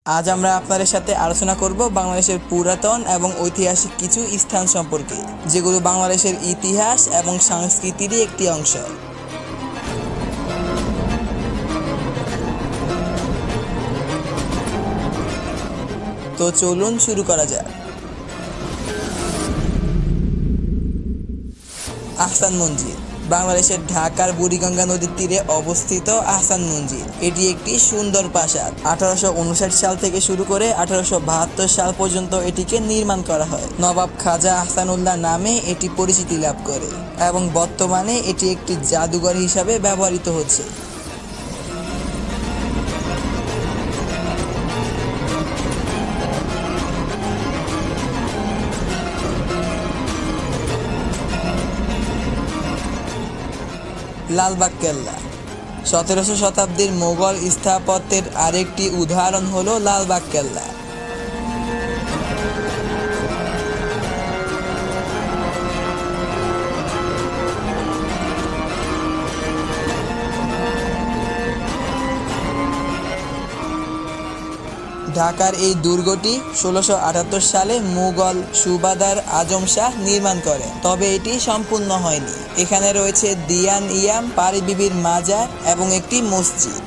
আজ আমরা আপনাদের সাথে আলোচনা করব বাংলাদেশের পুরাতন এবং ঐতিহাসিক কিছু স্থান সম্পর্কে, যেগুলো বাংলাদেশের ইতিহাস এবং সংস্কৃতিরই একটি অংশ। তো চলুন শুরু করা যাক। আহসান মঞ্জিল বাংলাদেশের ঢাকার বুড়িগঙ্গা নদীর তীরে অবস্থিত আহসান মঞ্জিল। এটি একটি সুন্দর প্রাসাদ। 1859 সাল থেকে শুরু করে 1872 সাল পর্যন্ত এটিকে নির্মাণ করা হয়। নবাব খাজা আহসানুল্লাহ নামে এটি পরিচিতি লাভ করে এবং বর্তমানে এটি একটি জাদুঘর হিসাবে ব্যবহৃত হচ্ছে। লালবাগ কেল্লা 17শো শতাব্দীর মোগল স্থাপত্যের আরেকটি উদাহরণ হলো লালবাগ কেল্লা। ঢাকার এই দুর্গটি 1678 সালে মুঘল সুবাদার আজম শাহ নির্মাণ করেন, তবে এটি সম্পূর্ণ হয়নি। এখানে রয়েছে দিয়ান ইয়াম, পারি বিবির মাজার এবং একটি মসজিদ।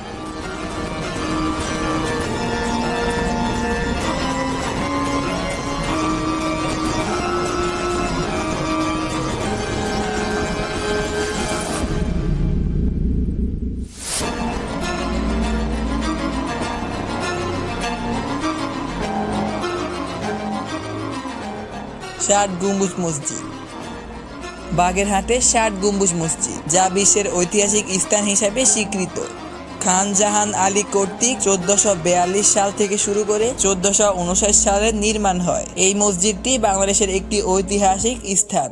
ষাট গম্বুজ মসজিদ বাগেরহাটে ষাট গম্বুজ মসজিদ, যা বিশ্বের ঐতিহাসিক স্থান হিসাবে স্বীকৃত। খান জাহান আলী কর্তৃক 1442 সাল থেকে শুরু করে 1459 সালে নির্মাণ হয়। এই মসজিদটি বাংলাদেশের একটি ঐতিহাসিক স্থান।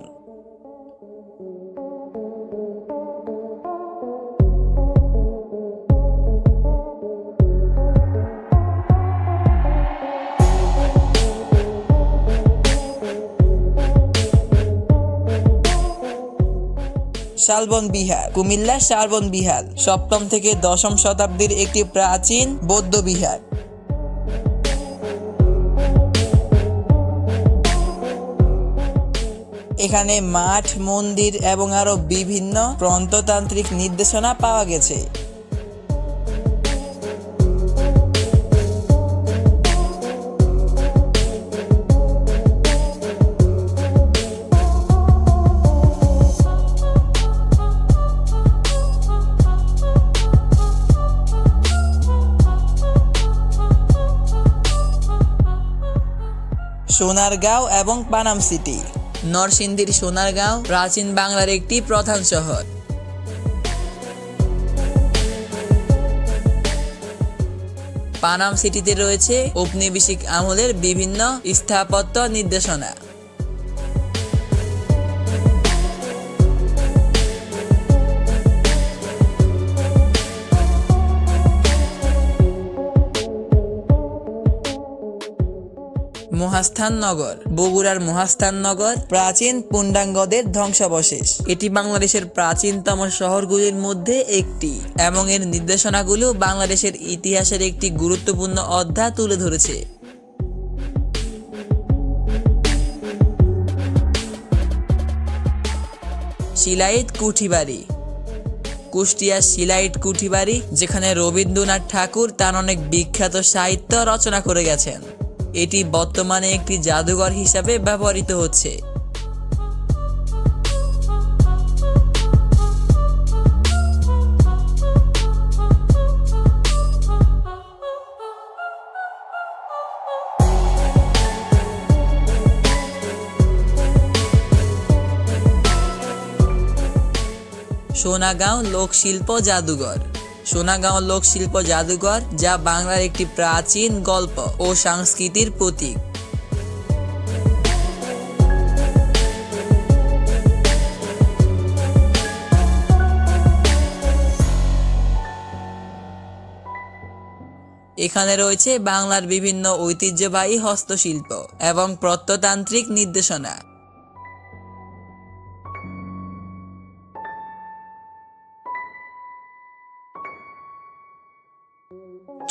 শালবন বিহার কুমিল্লা শালবন বিহার 7ম থেকে 10ম শতাব্দীর একটি প্রাচীন বৌদ্ধ বিহার। এখানে মাঠ, মন্দির এবং আরো বিভিন্ন প্রত্নতান্ত্রিক নিদর্শন পাওয়া গেছে। সোনারগাঁও এবং পানাম সিটি নরসিংদীর সোনারগাঁও প্রাচীন বাংলার একটি প্রধান শহর। পানাম সিটিতে রয়েছে ঔপনিবেশিক আমলের বিভিন্ন স্থাপত্য নিদর্শনা। মহাস্থাননগর বগুড়ার মহাস্থাননগর প্রাচীন পূর্ণাঙ্গদের ধ্বংসাবশেষ। এটি বাংলাদেশের প্রাচীনতম শহরগুলির মধ্যে একটি এবং এর নির্দেশনাগুলো বাংলাদেশের ইতিহাসের একটি গুরুত্বপূর্ণ অধ্যায় তুলে ধরেছে। সিলাইত কুঠিবাড়ি কুষ্টিয়ার সিলাইট কুঠিবাড়ি, যেখানে রবীন্দ্রনাথ ঠাকুর তার অনেক বিখ্যাত সাহিত্য রচনা করে গেছেন। এটি বর্তমানে একটি জাদুঘর হিসাবে ব্যবহৃত হচ্ছে। সোনাগাঁও লোকশিল্প জাদুঘর সোনাগাঁও লোকশিল্প জাদুঘর, যা বাংলার একটি প্রাচীন গল্প ও সংস্কৃতির প্রতীক। এখানে রয়েছে বাংলার বিভিন্ন ঐতিহ্যবাহী হস্তশিল্প এবং প্রত্নতান্ত্রিক নিদর্শনা।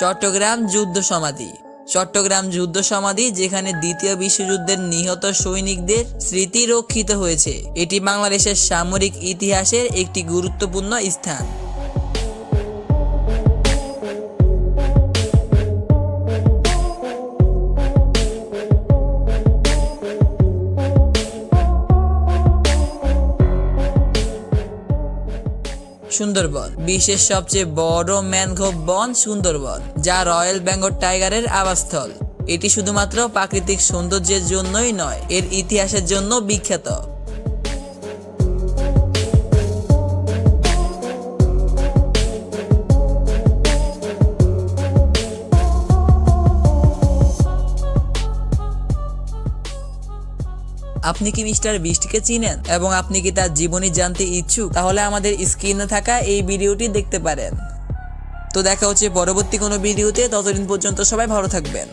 চট্টগ্রাম যুদ্ধ সমাধি চট্টগ্রাম যুদ্ধ সমাধি, যেখানে দ্বিতীয় বিশ্বযুদ্ধের নিহত সৈনিকদের স্মৃতি রক্ষিত হয়েছে। এটি বাংলাদেশের সামরিক ইতিহাসের একটি গুরুত্বপূর্ণ স্থান। সুন্দরবন বিশ্বের সবচেয়ে বড় ম্যানগ্রোভ বন সুন্দরবন, যা রয়্যাল বেঙ্গল টাইগারের আবাসস্থল। এটি শুধুমাত্র প্রাকৃতিক সৌন্দর্যের জন্যই নয়, এর ইতিহাসের জন্য বিখ্যাত। আপনি কি মিস্টার বিস্টকে চিনেন এবং আপনি কি তার জীবনী জানতে ইচ্ছুক? তাহলে আমাদের স্ক্রিনে থাকা এই ভিডিওটি দেখতে পারেন। তো দেখা হচ্ছে পরবর্তী কোনো ভিডিওতে, ততদিন পর্যন্ত সবাই ভালো থাকবেন।